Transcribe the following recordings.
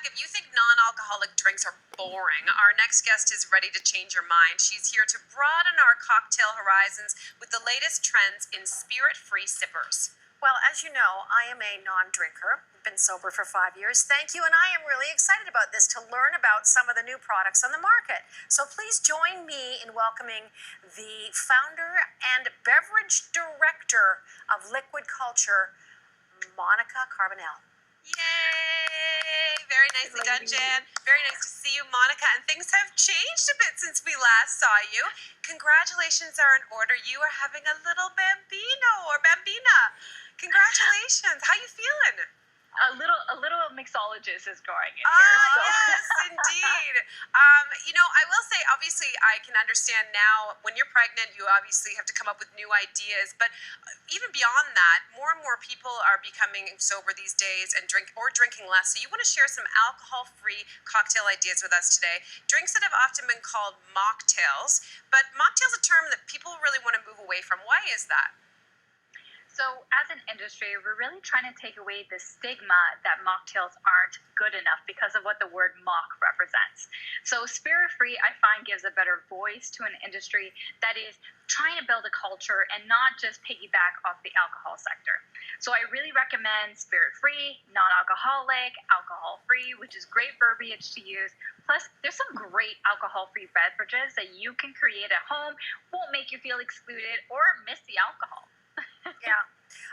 if you think non-alcoholic drinks are boring, our next guest is ready to change your mind. She's here to broaden our cocktail horizons with the latest trends in spirit-free sippers. Well, as you know, I am a non-drinker. I've been sober for 5 years. Thank you, and I am really excited about this to learn about some of the new products on the market. So please join me in welcoming the founder and beverage director of Liquid Culture, Monica Carbonell. Yay! Very nicely done, Jan. Very nice to see you, Monica. And things have changed a bit since we last saw you. Congratulations are in order. You are having a little bambino or bambina. Congratulations. How you feeling? A little mixologist is growing in here. So. Yes, indeed. I will say, obviously, I can understand now when you're pregnant, you obviously have to come up with new ideas. But even beyond that, more and more people are becoming sober these days and drinking less. So you want to share some alcohol-free cocktail ideas with us today. Drinks that have often been called mocktails, but mocktails is a term that people really want to move away from. Why is that? So as an industry, we're really trying to take away the stigma that mocktails aren't good enough because of what the word mock represents. So spirit-free, I find, gives a better voice to an industry that is trying to build a culture and not just piggyback off the alcohol sector. So I really recommend spirit-free, non-alcoholic, alcohol-free, which is great verbiage to use. Plus, there's some great alcohol-free beverages that you can create at home, won't make you feel excluded or miss the alcohol. Yeah.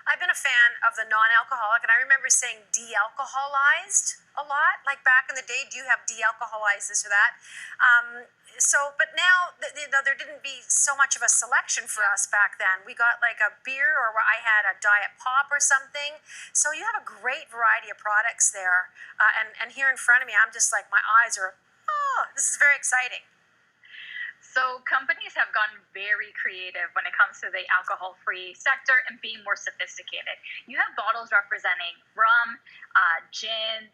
I've been a fan of the non-alcoholic, and I remember saying de-alcoholized a lot. Like back in the day, do you have de-alcoholized this or that? But now, there didn't be so much of a selection for us back then. We got like a beer, or I had a diet pop or something. So you have a great variety of products there. And here in front of me, I'm just like, my eyes are, this is very exciting. So companies have gotten very creative when it comes to the alcohol-free sector and being more sophisticated. You have bottles representing rum, gin,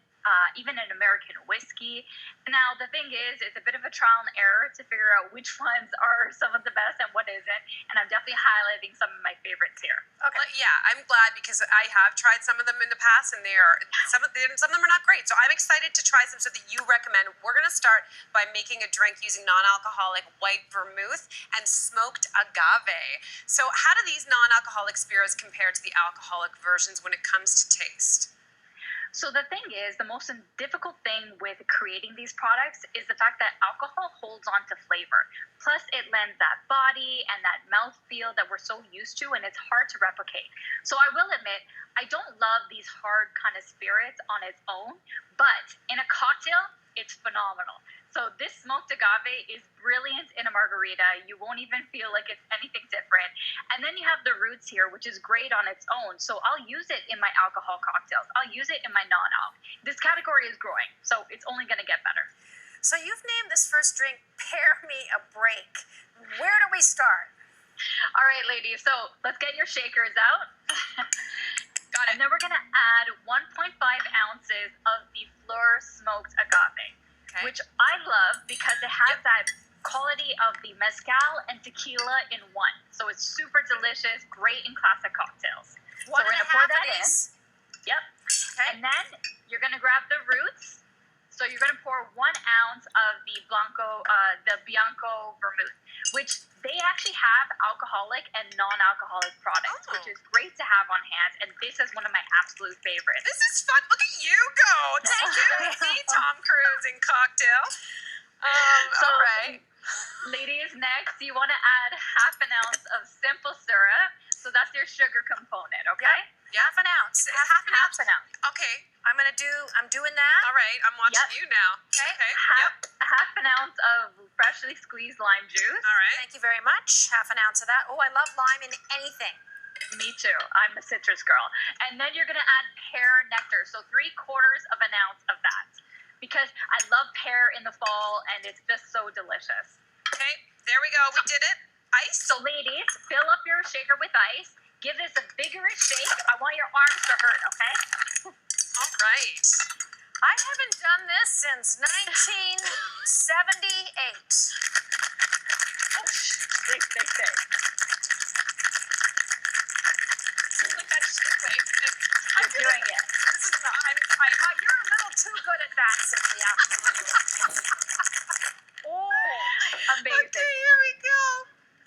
even an American whiskey. Now, the thing is, it's a bit of a trial and error to figure out which ones are some of the best and what isn't. And I'm definitely highlighting some of my favorites here. Okay. Well, yeah, I'm glad because I have tried some of them in the past, and some of them are not great. So I'm excited to try some that you recommend. We're going to start by making a drink using non-alcoholic white vermouth and smoked agave. So how do these non-alcoholic spirits compare to the alcoholic versions when it comes to taste? So the thing is, the most difficult thing with creating these products is the fact that alcohol holds on to flavor. Plus, it lends that body and that mouthfeel that we're so used to, and it's hard to replicate. So I will admit, I don't love these hard kind of spirits on its own, but in a cocktail, it's phenomenal. So this smoked agave is brilliant in a margarita. You won't even feel like it's anything different. And then you have the roots here, which is great on its own. So I'll use it in my alcohol cocktails. I'll use it in my non-alc. This category is growing, so it's only going to get better. So you've named this first drink, Pear Me a Break. Where do we start? All right, ladies. So let's get your shakers out. Got it. And then we're going to add 1.5 ounces of the Fluere smoked agave. Okay. Which I love because it has that quality of the mezcal and tequila in one. So it's super delicious, great in classic cocktails. So we're going to pour that in. Yep. Okay. And then you're going to grab the roots. So you're going to pour 1 ounce of the Bianco vermouth, which they actually have alcoholic and non-alcoholic products, which is great to have on hand. And this is one of my absolute favorites. This is fun. Look at you go. Take it easy, Tom Cruise in cocktail. All right. Ladies, next, you want to add half an ounce of simple syrup. So that's your sugar component, okay? Yeah. Half an ounce. Half an ounce. Okay. I'm doing that. All right. I'm watching you now. Okay. Half an ounce of freshly squeezed lime juice. All right. Thank you very much. Half an ounce of that. Oh, I love lime in anything. Me too. I'm a citrus girl. And then you're going to add pear nectar. So 3/4 of an ounce of that. Because I love pear in the fall, and it's just so delicious. Okay. There we go. We did it. Ice. So ladies, fill up your shaker with ice. Give this a vigorous shake. I want your arms to hurt, okay? All right. I haven't done this since 1978. Oh, sick. Like that shit, like, You're doing it. This is not, you're a little too good at that, Cynthia. Oh, Amazing. Okay, here we go.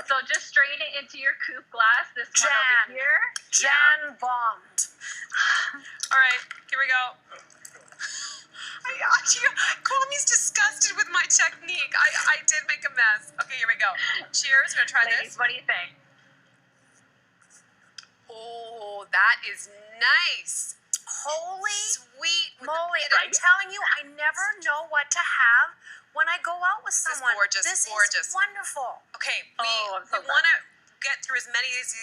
So just strain it into your coupe glass. This one over here. Jan bombed. All right, here we go. Kwami's disgusted with my technique. I did make a mess. Okay, here we go. Cheers. We're gonna try Ladies, this. what do you think? Oh, that is nice. Holy Sweet. with the moly. bitter. I'm telling you, I never know what to have when I go out with This is someone. gorgeous, This gorgeous. is wonderful. Okay, Oh, I'm so we want to get through as many as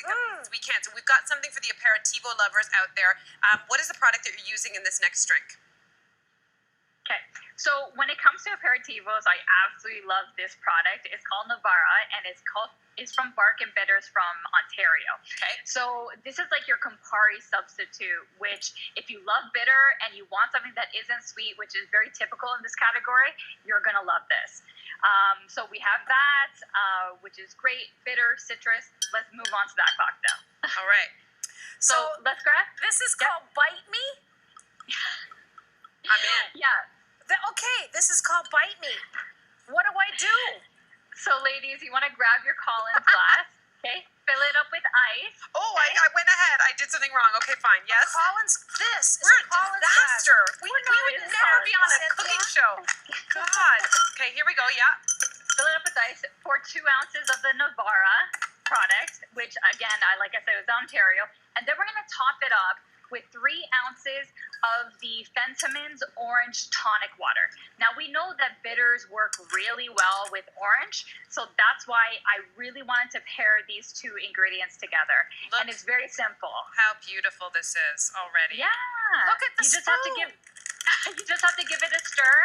we can. So we've got something for the aperitivo lovers out there. What is the product that you're using in this next drink? Okay, so when it comes to aperitivos, I absolutely love this product. It's called Navara, and it's from Bark and Bitters from Ontario. Okay. So this is like your Campari substitute, which if you love bitter and you want something that isn't sweet, which is very typical in this category, you're gonna love this. So we have that, which is great, bitter, citrus. Let's move on to that cocktail. All right. So let's grab. This is called Bite Me? I'm in. Yeah. Okay, this is called Bite Me. What do I do? So ladies, you want to grab your Collins glass, okay? Fill it up with ice. Oh, I went ahead. I did something wrong. Okay, fine. Yes. Collins, this is We're a Collins disaster. We We're would not never be on a Cynthia. cooking show. God. Okay, here we go. Yeah. Fill it up with ice. Pour 2 ounces of the Navara product, which again, like I said, is Ontario. And then we're going to top it up with 3 ounces of the Fentimans orange tonic water. Now we know that bitters work really well with orange, so that's why I really wanted to pair these 2 ingredients together. Look and it's very simple. how beautiful this is already. Yeah. Look at the you just have to spoon. give you just have to give it a stir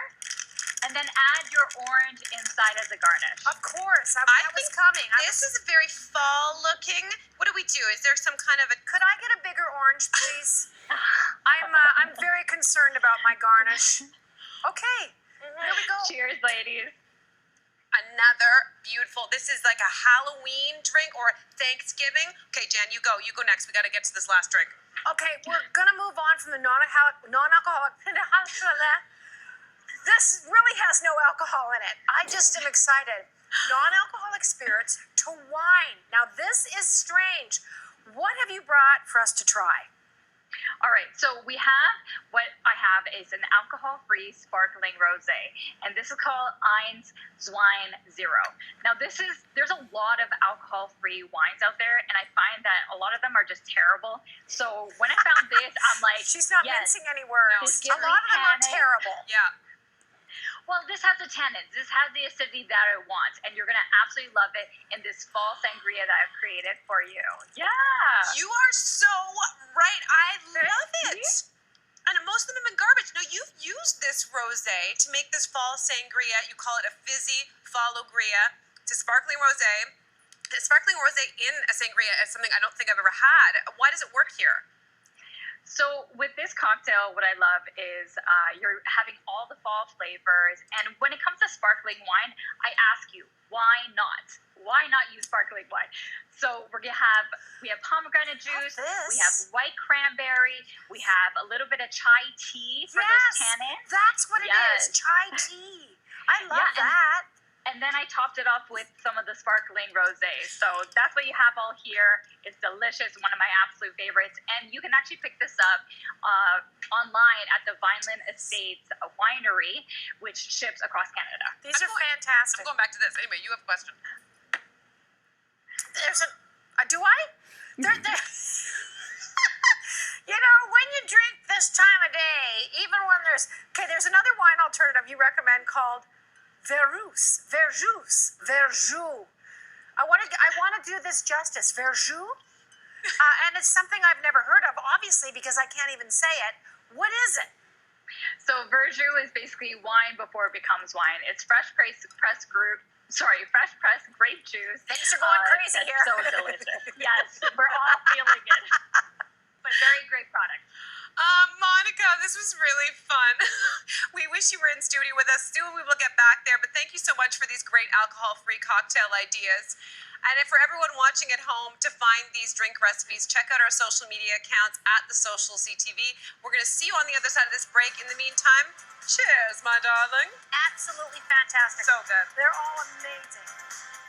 and then add your orange inside as a garnish. Of course, I that was think coming. This is very fall looking. What do we do? Is there some kind of a... Could I get a bigger orange, please? I'm very concerned about my garnish. Okay, here we go. Cheers, ladies. Another beautiful... This is like a Halloween drink or Thanksgiving. Okay, Jen, you go. You go next. We got to get to this last drink. Okay, we're gonna move on from the non-alcoholic. This really has no alcohol in it. I just am excited. Non-alcoholic spirits to wine. Now this is strange. What have you brought for us to try? All right, so what I have is an alcohol-free sparkling rosé, and this is called Eins Zwine Zero. Now there's a lot of alcohol-free wines out there, and I find that a lot of them are just terrible. So when I found this, I'm like, She's not yes, mincing any words. this A gives lot of me them are panic. terrible. Yeah. Well, this has the tannins. This has the acidity that I want, and you're going to absolutely love it in this fall sangria that I've created for you. Yeah. You are so right. I love it. And most of them have been garbage. No, you've used this rosé to make this fall sangria. You call it a fizzy fallogria. It's a sparkling rosé. A sparkling rosé in a sangria is something I don't think I've ever had. Why does it work here? So with this cocktail, what I love is you're having all the fall flavors. And when it comes to sparkling wine, I ask you, why not? Why not use sparkling wine? So we have pomegranate juice, we have white cranberry, we have a little bit of chai tea for those tannins. That's what it is, chai tea. I love that. And then I topped it off with some of the sparkling rosé. So that's what you have all here. It's delicious, one of my absolute favorites. And you can actually pick this up online at the Vineland Estates Winery, which ships across Canada. These are fantastic. I'm going back to this. Anyway, you have a question. There's do I? There. You know, when you drink this time of day, even when there's another wine alternative you recommend called Verjus. I want to do this justice. Verjus, and it's something I've never heard of, obviously, because I can't even say it. What is it? So Verjus is basically wine before it becomes wine. It's fresh pressed grape juice. Things are going crazy that's here. So delicious. Yes, we're all feeling it. But very great product. Monica, this was really fun. We wish you were in studio with us. Soon we will get back there, but thank you so much for these great alcohol-free cocktail ideas. And if for everyone watching at home to find these drink recipes, check out our social media accounts at The Social CTV. We're going to see you on the other side of this break. In the meantime, cheers, my darling. Absolutely fantastic. So good. They're all amazing.